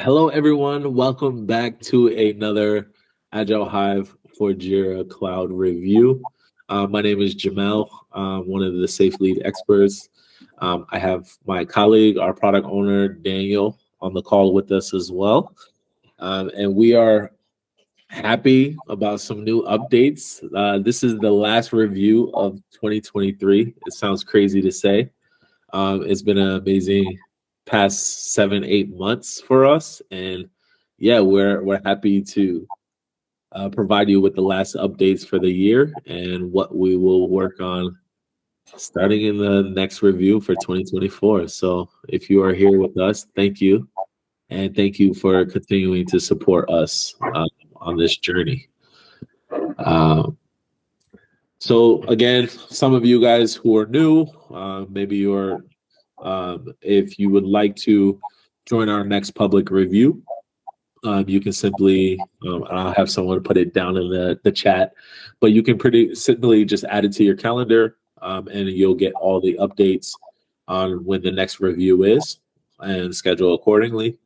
Hello, everyone. Welcome back to another Agile Hive for Jira Cloud review. My name is Jamel, one of the Safe Lead experts. I have my colleague, our product owner, Daniel, on the call with us as well. And we are happy about some new updates. This is the last review of 2023. It sounds crazy to say. It's been an amazing past 7, 8 months for us, and yeah, we're happy to provide you with the last updates for the year and what we will work on starting in the next review for 2024. So if you are here with us, thank you, and thank you for continuing to support us on this journey. Um, so again, some of you guys who are new, maybe you're if you would like to join our next public review, you can simply, I'll have someone put it down in the chat, but you can pretty simply just add it to your calendar, and you'll get all the updates on when the next review is and schedule accordingly.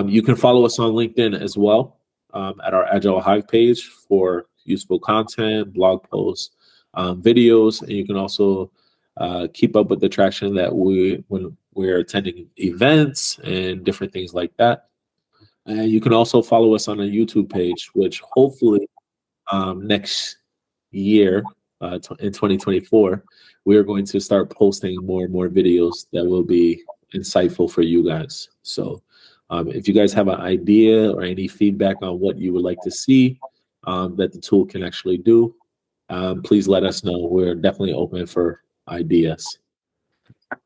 You can follow us on LinkedIn as well, at our Agile Hive page for useful content, blog posts, videos, and you can also keep up with the traction that when we're attending events and different things like that. And you can also follow us on a YouTube page, which hopefully next year, in 2024, we are going to start posting more and more videos that will be insightful for you guys. So if you guys have an idea or any feedback on what you would like to see that the tool can actually do, please let us know. We're definitely open for ideas.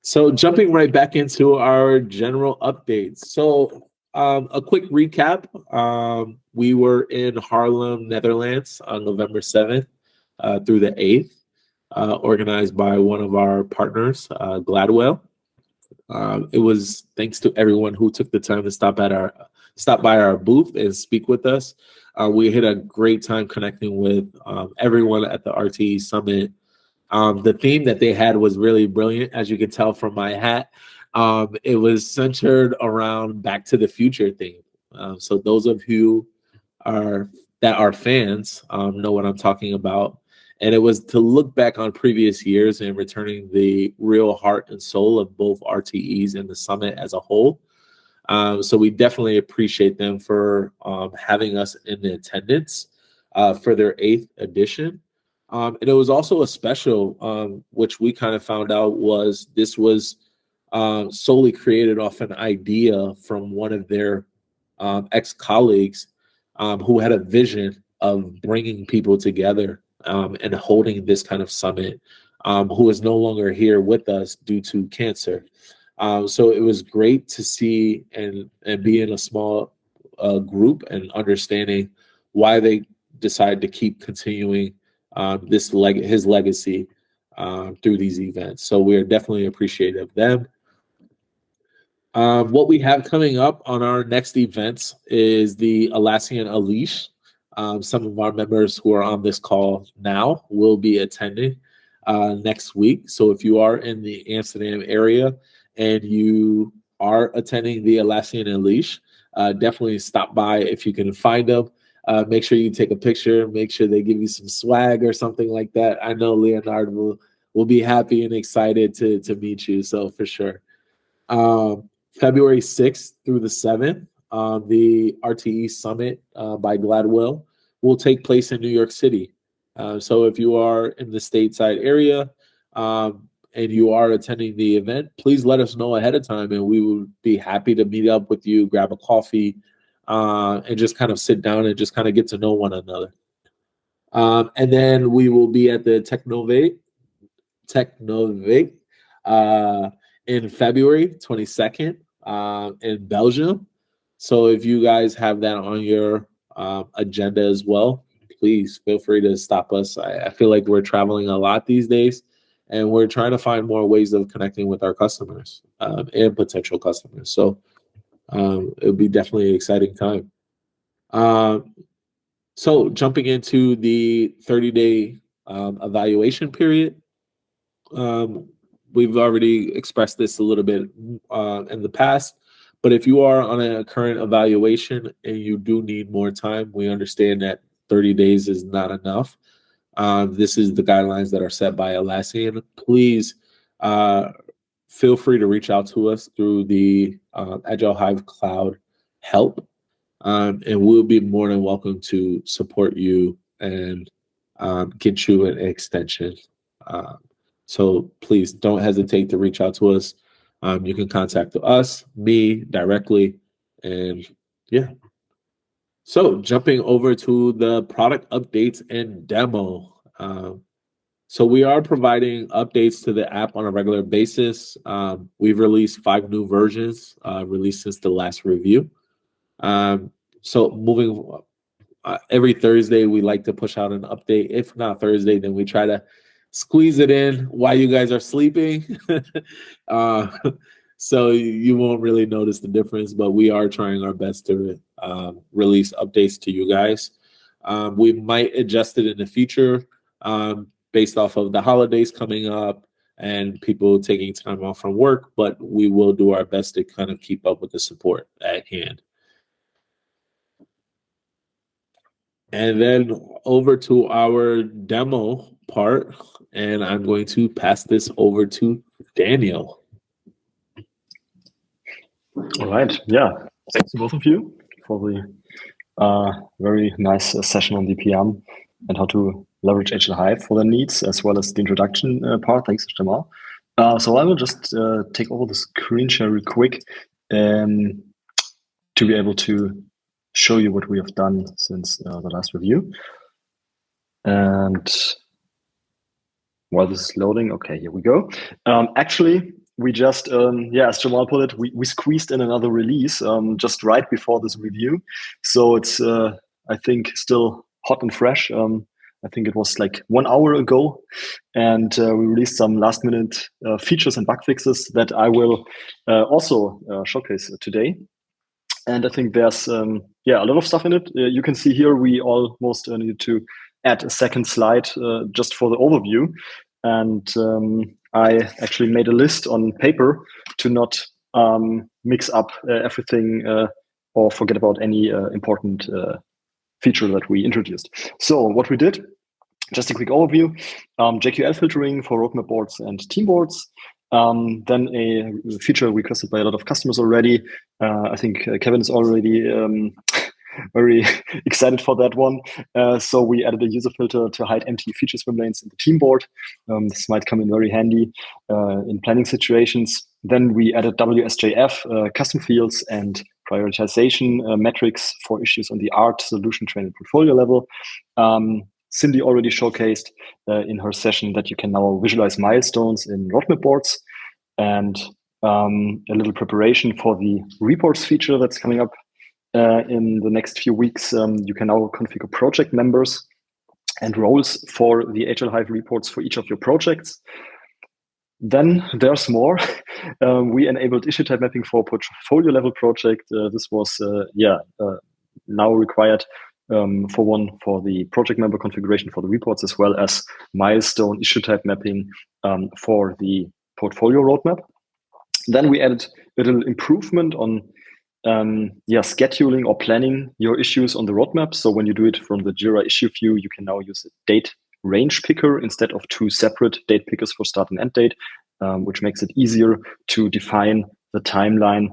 So jumping right back into our general updates. So a quick recap. We were in Haarlem, Netherlands on November 7th through the 8th, organized by one of our partners, Gladwell. It was thanks to everyone who took the time to stop by our booth and speak with us. We had a great time connecting with everyone at the RTE Summit. The theme that they had was really brilliant, as you can tell from my hat. It was centered around Back to the Future theme. So those of you that are fans know what I'm talking about. And it was to look back on previous years and returning the real heart and soul of both RTEs and the summit as a whole. So we definitely appreciate them for having us in the attendance for their 8th edition. And it was also a special, which we kind of found out was this was solely created off an idea from one of their ex-colleagues who had a vision of bringing people together and holding this kind of summit, who is no longer here with us due to cancer. So it was great to see and be in a small group and understanding why they decided to keep continuing his legacy through these events. So we are definitely appreciative of them. What we have coming up on our next events is the Atlassian Unleash. Some of our members who are on this call now will be attending next week. So if you are in the Amsterdam area and you are attending the Atlassian Unleash, definitely stop by if you can find them. Make sure you take a picture. Make sure they give you some swag or something like that. I know Leonard will be happy and excited to meet you. So for sure. February 6th through the 7th, the RTE Summit by Gladwell will take place in New York City. So if you are in the stateside area and you are attending the event, please let us know ahead of time, and we would be happy to meet up with you, grab a coffee, and just kind of sit down and just kind of get to know one another. And then we will be at the Technovate in February 22nd in Belgium. So if you guys have that on your agenda as well, please feel free to stop us. I feel like we're traveling a lot these days, and we're trying to find more ways of connecting with our customers and potential customers. So it'll be definitely an exciting time. So jumping into the 30-day evaluation period, we've already expressed this a little bit in the past, But if you are on a current evaluation and you do need more time, we understand that 30 days is not enough. This is the guidelines that are set by Atlassian. Please feel free to reach out to us through the Agile Hive Cloud help, and we'll be more than welcome to support you and get you an extension. So please don't hesitate to reach out to us. You can contact us, me directly, and yeah. So jumping over to the product updates and demo. So we are providing updates to the app on a regular basis. We've released 5 new versions released since the last review. So moving every Thursday, we like to push out an update. If not Thursday, then we try to squeeze it in while you guys are sleeping. So you won't really notice the difference, but we are trying our best to release updates to you guys. We might adjust it in the future based off of the holidays coming up and people taking time off from work, but we will do our best to kind of keep up with the support at hand. And then over to our demo part, and I'm going to pass this over to Daniel. All right. Yeah. Thanks to both of you for the very nice session on DPM and how to leverage Agile Hive for their needs, as well as the introduction part. Thanks, Jamal. So I will just take over the screen share real quick to be able to show you what we have done since the last review. And while this is loading, okay, here we go. Actually, we just, as Jamal put it, we squeezed in another release just right before this review. So it's, I think, still hot and fresh. I think it was like 1 hour ago. And we released some last minute features and bug fixes that I will also showcase today. And I think there's, a lot of stuff in it. You can see here we almost needed to add a second slide just for the overview. And I actually made a list on paper to not mix up everything or forget about any important feature that we introduced. So what we did, just a quick overview, JQL filtering for roadmap boards and team boards. Then a feature requested by a lot of customers already. I think Kevin is already very excited for that one. So we added a user filter to hide empty feature swim lanes in the team board. This might come in very handy in planning situations. Then we added WSJF custom fields and prioritization metrics for issues on the art, solution, train, and portfolio level. Cindy already showcased in her session that you can now visualize milestones in roadmap boards, and a little preparation for the reports feature that's coming up in the next few weeks. You can now configure project members and roles for the Agile Hive reports for each of your projects. Then there's more. We enabled issue type mapping for portfolio level project. This was now required for the project member configuration for the reports, as well as milestone issue type mapping for the portfolio roadmap. Then we added a little improvement on scheduling or planning your issues on the roadmap. So when you do it from the Jira issue view, you can now use a date range picker instead of 2 separate date pickers for start and end date, which makes it easier to define the timeline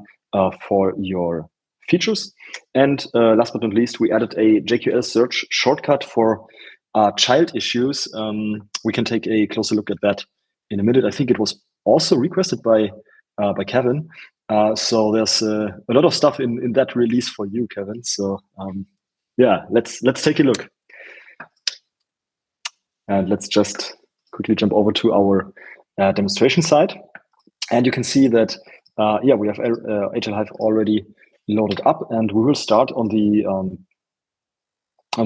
for your features. And last but not least, we added a JQL search shortcut for child issues. We can take a closer look at that in a minute. I think it was also requested by Kevin. So there's a lot of stuff in that release for you, Kevin. So let's take a look. And let's just quickly jump over to our demonstration site. And you can see that, we have Agile Hive already loaded up, and we will start on the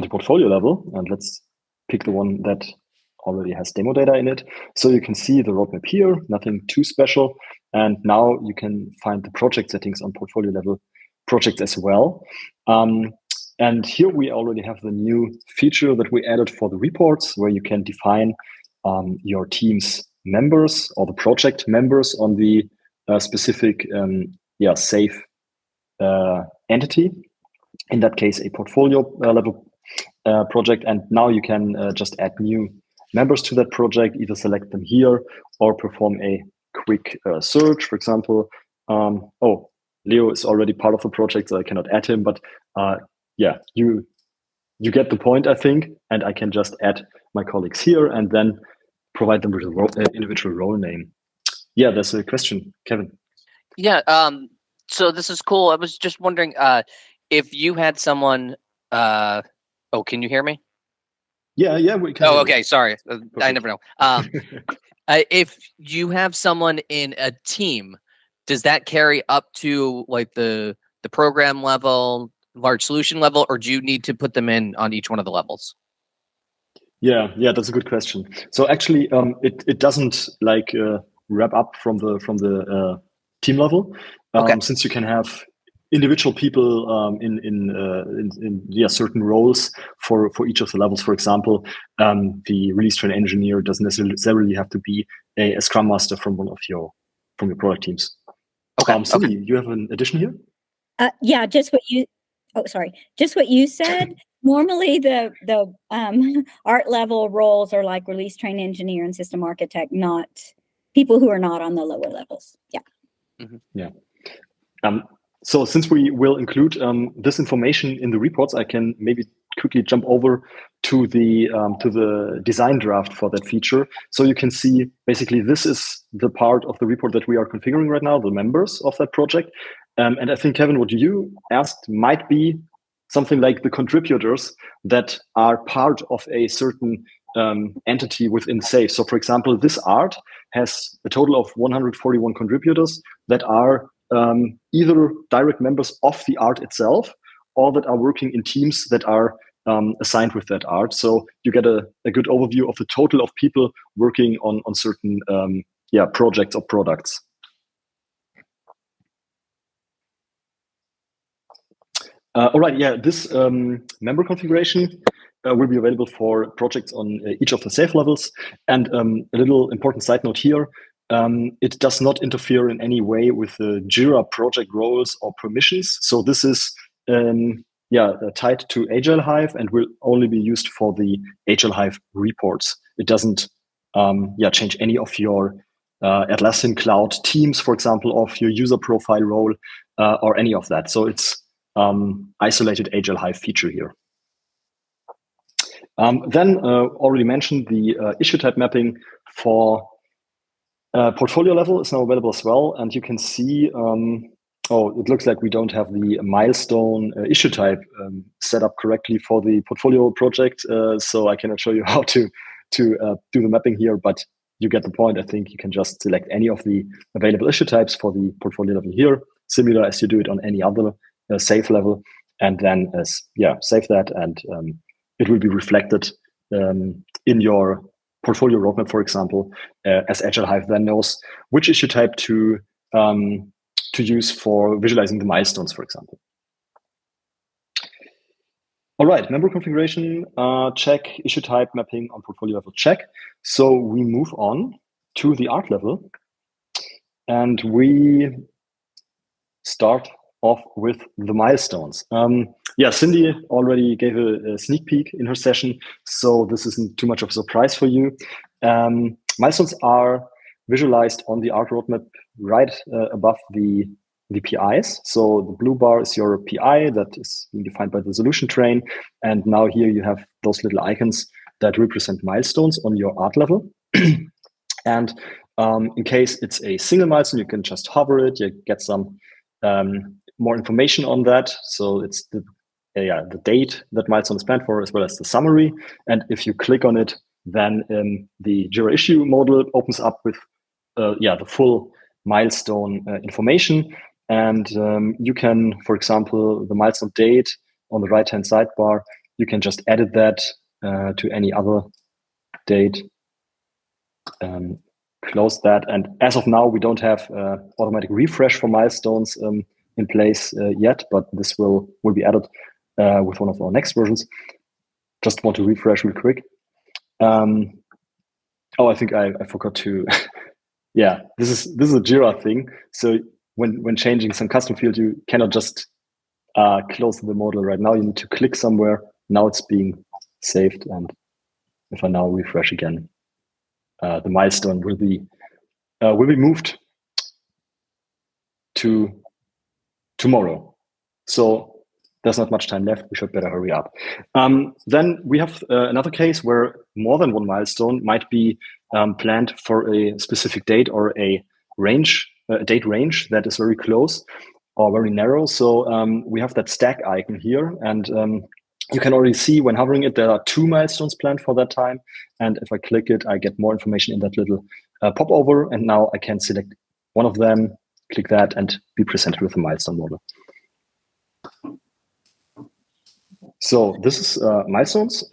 portfolio level. And let's pick the one that already has demo data in it. So you can see the roadmap here, nothing too special. And now you can find the project settings on portfolio level projects as well. And here we already have the new feature that we added for the reports, where you can define your team's members or the project members on the specific safe entity. In that case, a portfolio level project. And now you can just add new members to that project, either select them here or perform a quick search, for example. Oh, Leo is already part of the project, so I cannot add him, but yeah, you get the point, I think, and I can just add my colleagues here and then provide them with an individual role name. Yeah, there's a question, Kevin. Yeah, so this is cool. I was just wondering if you had someone. Oh, can you hear me? Yeah, we can. Oh, okay. Sorry, I never know. If you have someone in a team, does that carry up to like the program level, large solution level, or do you need to put them in on each one of the levels? Yeah, that's a good question. So actually, it doesn't like wrap up from the team level, Okay. since you can have individual people in certain roles for each of the levels. For example, the release train engineer doesn't necessarily have to be a Scrum Master from your product teams. Okay. Cindy, you have an addition here? Yeah, just what you said. Normally, the art level roles are like release train engineer and system architect, not people who are not on the lower levels. Yeah. Mm-hmm. Yeah. So since we will include this information in the reports, I can maybe quickly jump over to the design draft for that feature. So you can see basically this is the part of the report that we are configuring right now, the members of that project. And I think, Kevin, what you asked might be something like the contributors that are part of a certain entity within SAFe. So for example, this art has a total of 141 contributors that are either direct members of the art itself or that are working in teams that are assigned with that art. So you get a good overview of the total of people working on certain projects or products. All right, yeah, this member configuration will be available for projects on each of the SAFe levels. And a little important side note here, it does not interfere in any way with the Jira project roles or permissions. So this is tied to Agile Hive and will only be used for the Agile Hive reports. It doesn't change any of your Atlassian Cloud teams, for example, of your user profile role or any of that. So it's isolated Agile Hive feature here. Then already mentioned the issue type mapping for portfolio level is now available as well. And you can see, it looks like we don't have the milestone issue type set up correctly for the portfolio project. So I cannot show you how to do the mapping here, but you get the point. I think you can just select any of the available issue types for the portfolio level here, similar as you do it on any other SAFe level, and then save that, and it will be reflected in your portfolio roadmap, for example, as Agile Hive then knows which issue type to use for visualizing the milestones, for example. All right, member configuration, check. Issue type mapping on portfolio level, check. So we move on to the art level, and we start off with the milestones. Cindy already gave a sneak peek in her session, so this isn't too much of a surprise for you. Milestones are visualized on the art roadmap right above the PIs. So the blue bar is your PI that is being defined by the solution train. And now here you have those little icons that represent milestones on your art level. And in case it's a single milestone, you can just hover it, you get some more information on that. So it's the date that milestone is planned for, as well as the summary. And if you click on it, then the Jira issue model opens up with the full milestone information. And you can, for example, the milestone date on the right-hand sidebar, you can just edit that to any other date. Close that. And as of now, we don't have automatic refresh for milestones in place yet, but this will be added with one of our next versions. Just want to refresh real quick. I think I forgot to. Yeah, this is a Jira thing. So when changing some custom field, you cannot just close the model right now. You need to click somewhere. Now it's being saved, and if I now refresh again, the milestone will be moved to tomorrow. So there's not much time left. We should better hurry up. Then we have another case where more than one milestone might be planned for a specific date or a range, a date range that is very close or very narrow. So we have that stack icon here, and you can already see when hovering it, there are 2 milestones planned for that time. And if I click it, I get more information in that little popover. And now I can select one of them, click that, and be presented with a milestone model. So this is milestones.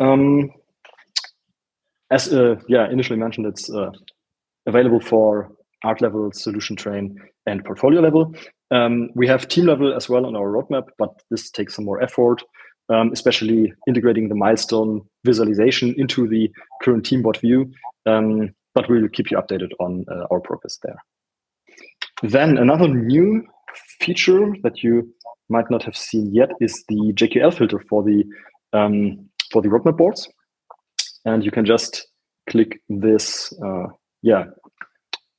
As initially mentioned, it's available for art level, solution train, and portfolio level. We have team level as well on our roadmap, but this takes some more effort, especially integrating the milestone visualization into the current team bot view. But we will keep you updated on our progress there. Then another new feature that you might not have seen yet is the JQL filter for the roadmap boards, and you can just click this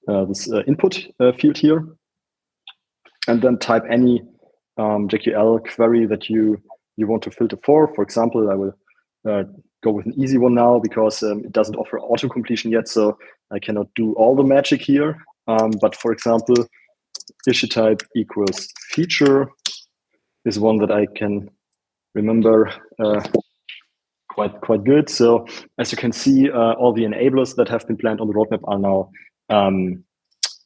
input field here, and then type any JQL query that you want to filter for. For example, I will go with an easy one now because it doesn't offer auto completion yet, so I cannot do all the magic here. But for example, issue type equals feature is one that I can remember quite good. So as you can see, all the enablers that have been planned on the roadmap are now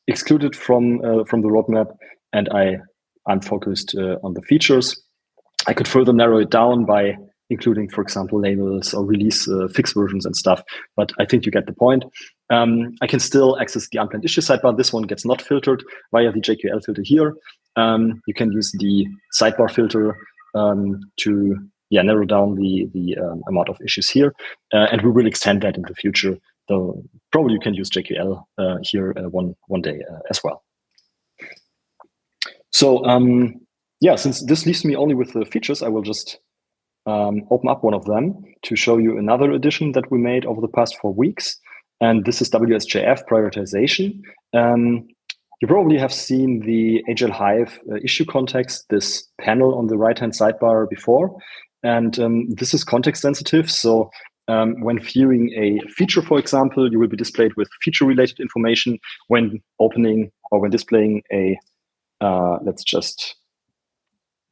excluded from the roadmap, and I'm focused on the features. I could further narrow it down by including, for example, labels or release fixed versions and stuff, but I think you get the point. I can still access the unplanned issue sidebar. This one gets not filtered via the JQL filter here. You can use the sidebar filter to narrow down the amount of issues here, and we will extend that in the future. Though probably you can use JQL here one day as well. So since this leaves me only with the features, I will just open up one of them to show you another addition that we made over the past 4 weeks. And this is WSJF prioritization. You probably have seen the Agile Hive issue context, this panel on the right-hand sidebar before. And this is context sensitive. So when viewing a feature, for example, you will be displayed with feature-related information when opening or when displaying a, let's just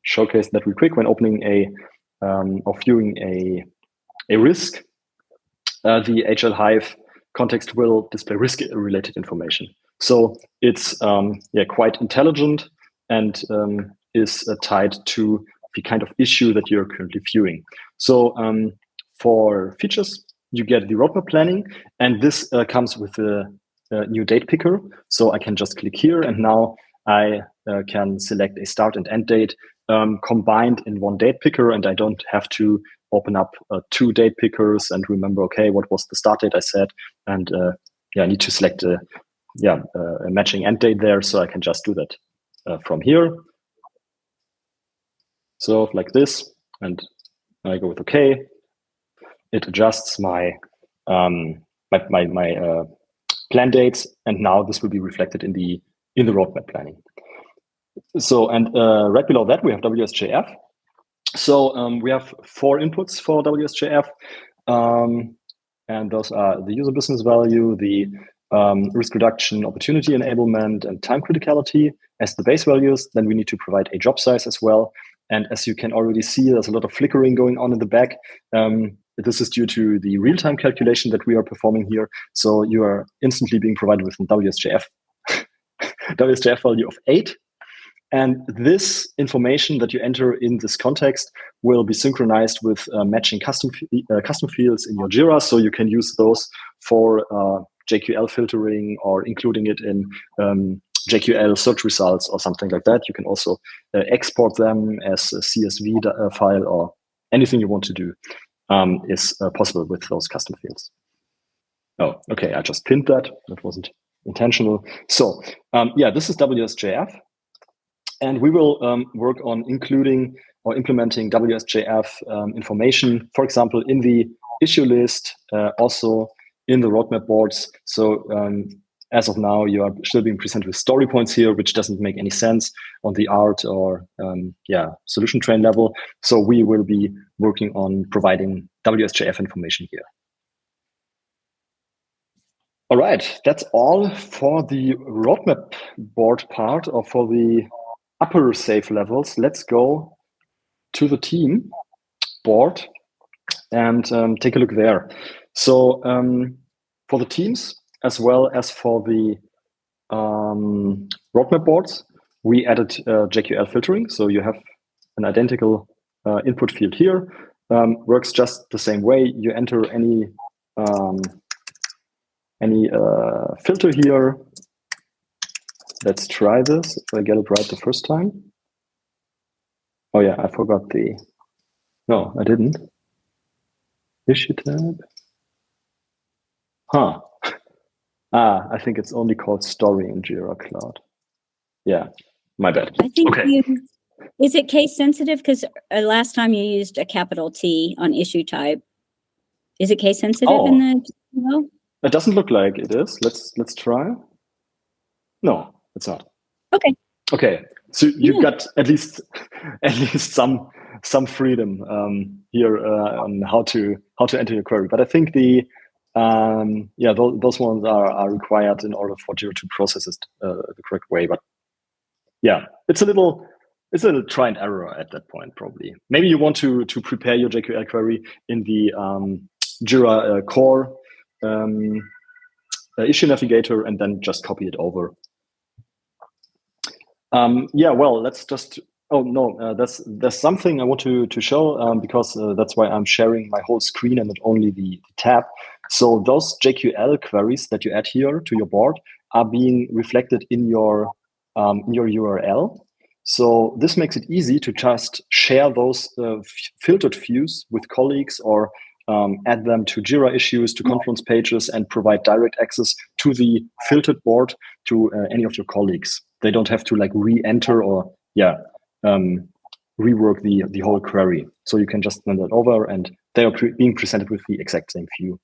showcase that real quick, when opening a or viewing a risk, the Agile Hive context will display risk-related information. So it's quite intelligent and is tied to the kind of issue that you're currently viewing. So for features, you get the roadmap planning, and this comes with a new date picker. So I can just click here, and now I can select a start and end date combined in one date picker, and I don't have to open up 2 date pickers and remember, okay, what was the start date I set, and I need to select a matching end date there, so I can just do that from here. So like this, and I go with okay. It adjusts my plan dates, and now this will be reflected in the roadmap planning. So, and right below that, we have WSJF. So we have 4 inputs for WSJF, and those are the user business value, the risk reduction, opportunity enablement, and time criticality as the base values. Then we need to provide a job size as well. And as you can already see, there's a lot of flickering going on in the back. This is due to the real-time calculation that we are performing here. So you are instantly being provided with a WSJF value of 8. And this information that you enter in this context will be synchronized with matching custom fields in your Jira. So you can use those for JQL filtering or including it in JQL search results or something like that. You can also export them as a CSV file, or anything you want to do is possible with those custom fields. Oh, okay, I just pinned that. That wasn't intentional. So this is WSJF. And we will work on including or implementing WSJF information, for example, in the issue list, also in the roadmap boards. So as of now, you are still being presented with story points here, which doesn't make any sense on the art or solution train level. So we will be working on providing WSJF information here. All right, that's all for the roadmap board part or for the upper safe levels. Let's go to the team board and take a look there. So for the teams, as well as for the roadmap boards, we added JQL filtering. So you have an identical input field here. Works just the same way. You enter any filter here. Let's try this if I get it right the first time. Oh yeah, I forgot the, no, I didn't. Issue tab. Huh. I think it's only called story in Jira Cloud. Yeah, my bad. I think okay. Is it case sensitive? Because last time you used a capital T on issue type. Is it case sensitive in the well? It doesn't look like it is. Let's try. No, it's not. Okay. Okay. So you got at least some freedom here on how to enter your query. But I think the those ones are required in order for Jira to process it the correct way. But yeah, it's a little try and error at that point, probably. Maybe you want to prepare your JQL query in the Jira core issue navigator and then just copy it over. Well, let's just. Oh no, there's something I want to show because that's why I'm sharing my whole screen and not only the tab. So those JQL queries that you add here to your board are being reflected in your URL. So this makes it easy to just share those filtered views with colleagues or add them to Jira issues, to Confluence pages, and provide direct access to the filtered board to any of your colleagues. They don't have to like re-enter or rework the whole query. So you can just send that over and they are being presented with the exact same view.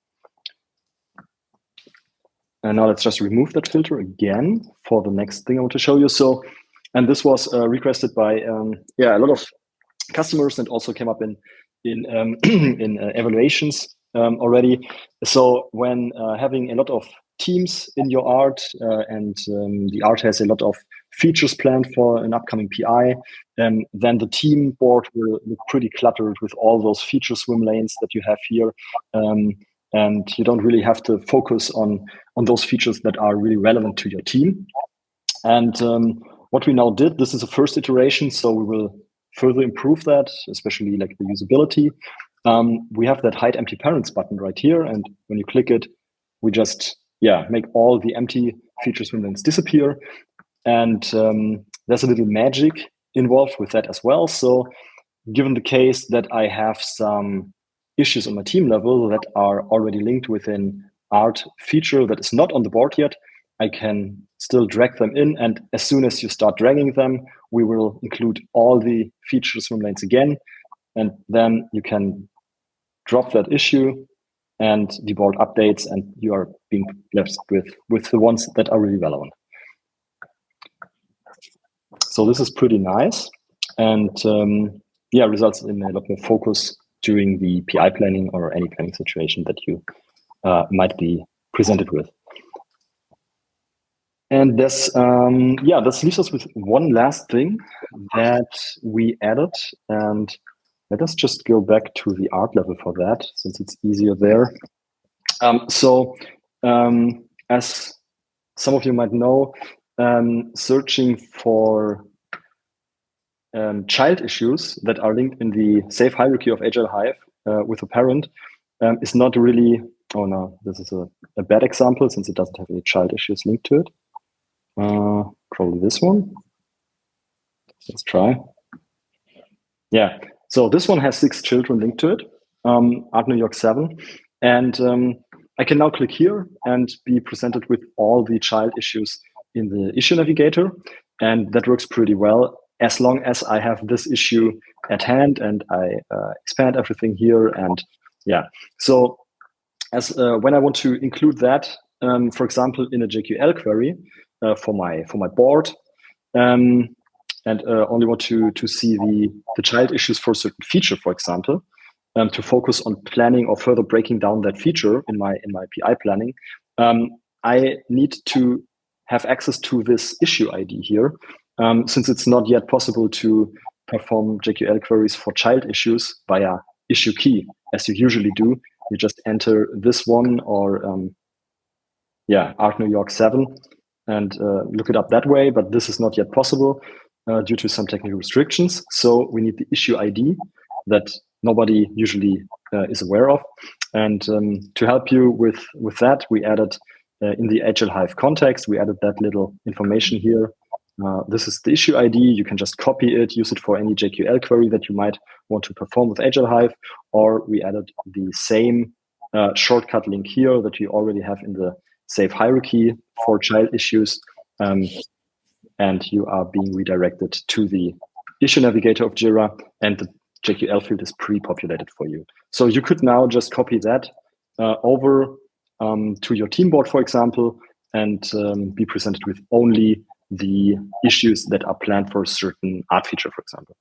And now let's just remove that filter again for the next thing I want to show you. So, and this was requested by a lot of customers and also came up in evaluations already. So when having a lot of teams in your art and the art has a lot of features planned for an upcoming PI, then the team board will look pretty cluttered with all those feature swim lanes that you have here. And you don't really have to focus on those features that are really relevant to your team. And what we now did, this is a first iteration, so we will further improve that, especially like the usability. We have that hide empty parents button right here, and when you click it, we just make all the empty feature swim lanes disappear. And there's a little magic involved with that as well. So given the case that I have some issues on my team level that are already linked with an art feature that is not on the board yet, I can still drag them in. And as soon as you start dragging them, we will include all the feature swim lanes again. And then you can drop that issue and the board updates and you are being left with the ones that are really relevant. So this is pretty nice and results in a lot more focus during the PI planning or any planning situation that you might be presented with. And this leaves us with one last thing that we added, and let us just go back to the art level for that, since it's easier there. As some of you might know, searching for child issues that are linked in the safe hierarchy of Agile Hive with a parent is not really, oh no, this is a bad example since it doesn't have any child issues linked to it. Probably this one. Let's try. Yeah, so this one has 6 children linked to it, Art New York 7. And I can now click here and be presented with all the child issues in the issue navigator. And that works pretty well. as long as I have this issue at hand and I expand everything here. And yeah, so as when I want to include that, for example, in a JQL query for my board, and only want to see the child issues for a certain feature, for example, to focus on planning or further breaking down that feature in my PI planning, I need to have access to this issue ID here, since it's not yet possible to perform JQL queries for child issues via issue key, as you usually do. You just enter this one or ARC New York 7 and look it up that way, but this is not yet possible due to some technical restrictions. So we need the issue ID that nobody usually is aware of. And to help you with that, we added in the Agile Hive context, we added that little information here. This is the issue ID. You can just copy it, use it for any JQL query that you might want to perform with Agile Hive, or we added the same shortcut link here that you already have in the save hierarchy for child issues. And you are being redirected to the issue navigator of Jira, and the JQL field is pre-populated for you. So you could now just copy that over to your team board, for example, and be presented with only the issues that are planned for a certain art feature, for example.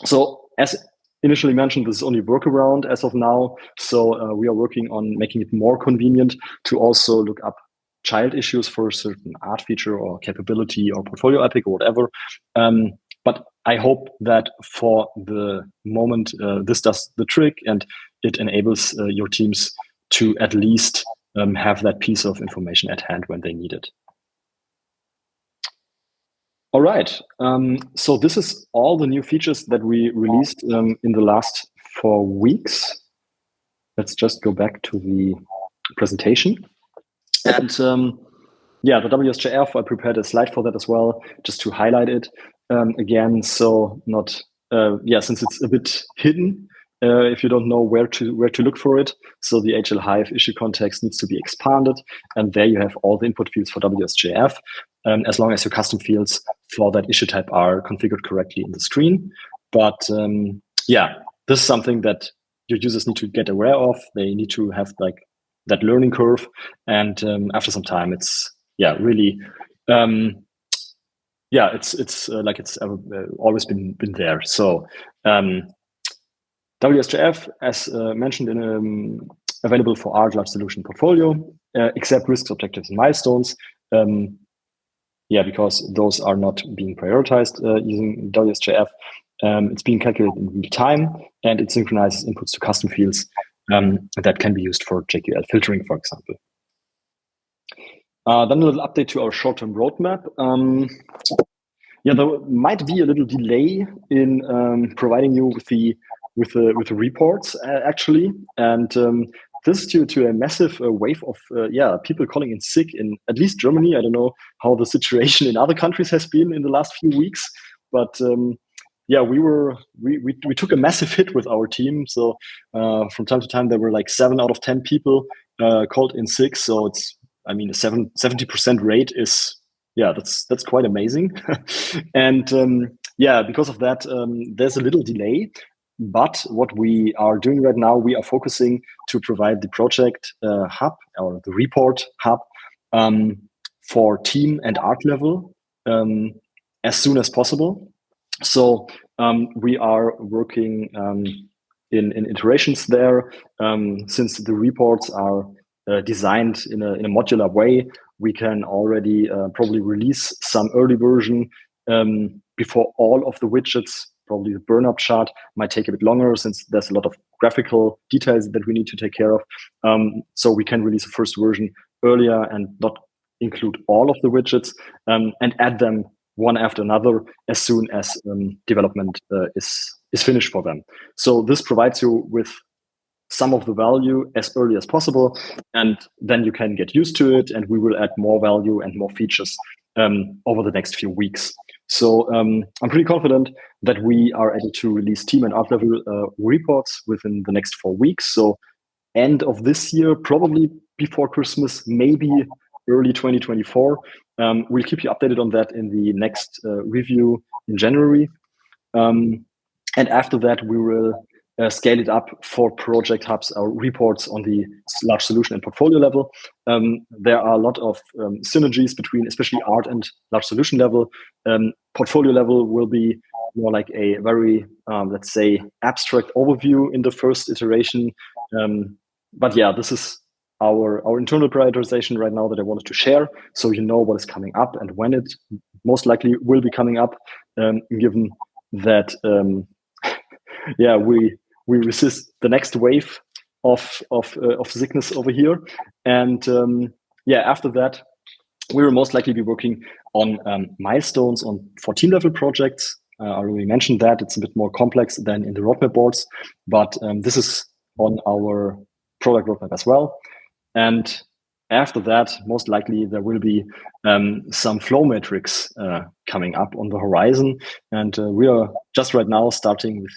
So as initially mentioned, this is only workaround as of now. So we are working on making it more convenient to also look up child issues for a certain art feature or capability or portfolio epic or whatever. But I hope that for the moment, this does the trick and it enables your teams to at least have that piece of information at hand when they need it. All right, so this is all the new features that we released in the last 4 weeks. Let's just go back to the presentation. And the WSJF, I prepared a slide for that as well, just to highlight it again. So not, since it's a bit hidden, if you don't know where to look for it. So the Agile Hive issue context needs to be expanded. And there you have all the input fields for WSJF, as long as your custom fields for that issue type are configured correctly in the screen. But this is something that your users need to get aware of. They need to have like that learning curve. And after some time, it's really, it's like it's always been there. So WSJF, as mentioned, available for our large solution portfolio, except risks, objectives, and milestones. Because those are not being prioritized using WSJF. It's being calculated in real time, and it synchronizes inputs to custom fields that can be used for JQL filtering, for example. Then a little update to our short-term roadmap. There might be a little delay in providing you with the reports actually, and this is due to a massive wave of people calling in sick in at least Germany. I don't know how the situation in other countries has been in the last few weeks, but we took a massive hit with our team. So from time to time there were like 7 out of 10 people called in sick. So it's, I mean, a 70% rate is that's quite amazing. And because of that, there's a little delay. But what we are doing right now, we are focusing to provide the project hub or the report hub for team and art level as soon as possible. So we are working in iterations there. Since the reports are designed in a modular way, we can already probably release some early version before all of the widgets. Probably the burn-up chart might take a bit longer since there's a lot of graphical details that we need to take care of. So we can release a first version earlier and not include all of the widgets and add them one after another as soon as development is finished for them. So this provides you with some of the value as early as possible, and then you can get used to it, and we will add more value and more features over the next few weeks. So I'm pretty confident that we are able to release team and art level reports within the next 4 weeks. So end of this year, probably before Christmas, maybe early 2024. We'll keep you updated on that in the next review in January. And after that, we will scale it up for project hubs or reports on the large solution and portfolio level. There are a lot of synergies between especially art and large solution level. Portfolio level will be more like a very, let's say, abstract overview in the first iteration. But yeah, this is our internal prioritization right now that I wanted to share, so you know what is coming up and when it most likely will be coming up, given that yeah, we resist the next wave of sickness over here. And yeah, after that, we will most likely be working on milestones for team level projects. I already mentioned that it's a bit more complex than in the roadmap boards, but this is on our product roadmap as well. And after that, most likely there will be some flow metrics coming up on the horizon. And we are just right now starting with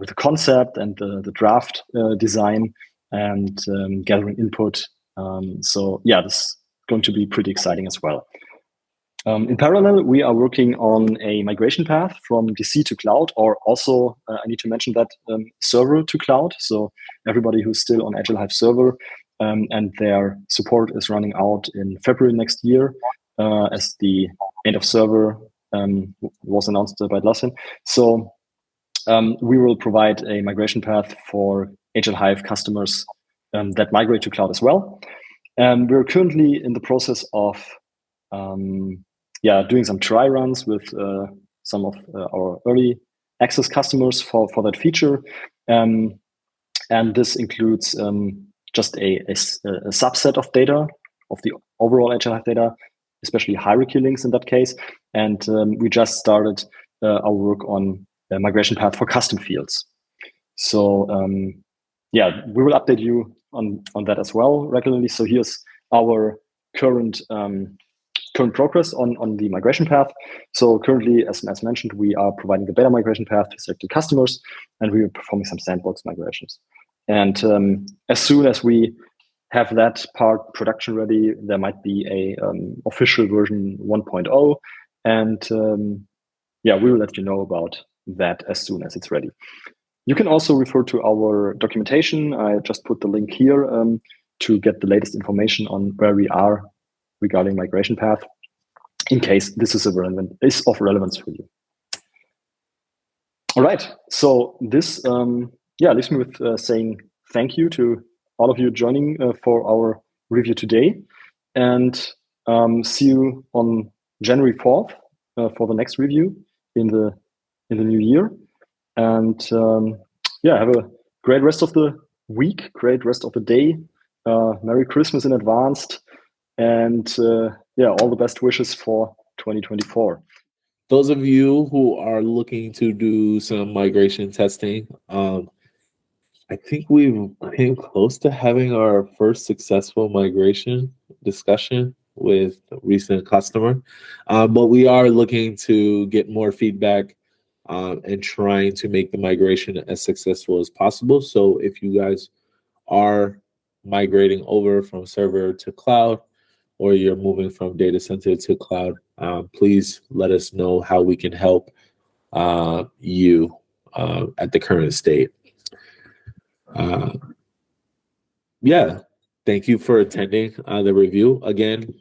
the concept and the draft design and gathering input. So yeah, this is going to be pretty exciting as well. In parallel, we are working on a migration path from DC to cloud, or also I need to mention that server to cloud. So everybody who's still on Agile Hive server and their support is running out in February next year, as the end of server was announced by Atlassian. So we will provide a migration path for Agile Hive customers that migrate to cloud as well. We're currently in the process of doing some try runs with some of our early access customers for that feature. And this includes just a subset of data, of the overall Agile Hive data, especially hierarchy links in that case. And we just started our work on a migration path for custom fields. So yeah, we will update you on that as well regularly. So here's our current progress on the migration path. So currently, as mentioned, we are providing the beta migration path to selected customers, and we are performing some sandbox migrations. And as soon as we have that part production ready, there might be a official version 1.0, and yeah, we will let you know about that as soon as it's ready. You can also refer to our documentation. I just put the link here to get the latest information on where we are regarding migration path, in case this is of relevance for you. All right, so this leaves me with saying thank you to all of you joining for our review today, and see you on January 4th for the next review in the new year. And yeah, have a great rest of the week, great rest of the day. Merry Christmas in advance, and yeah, all the best wishes for 2024. Those of you who are looking to do some migration testing, I think we came close to having our first successful migration discussion with a recent customer, but we are looking to get more feedback and trying to make the migration as successful as possible. So if you guys are migrating over from server to cloud, or you're moving from data center to cloud, please let us know how we can help you at the current state. Yeah, thank you for attending the review. Again,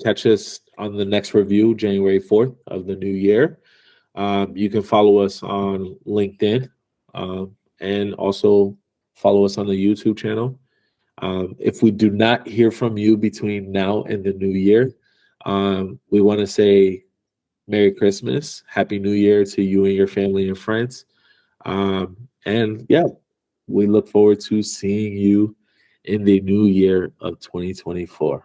catch us on the next review, January 4th of the new year. You can follow us on LinkedIn and also follow us on the YouTube channel. If we do not hear from you between now and the new year, we want to say Merry Christmas, Happy New Year to you and your family and friends. And yeah, we look forward to seeing you in the new year of 2024.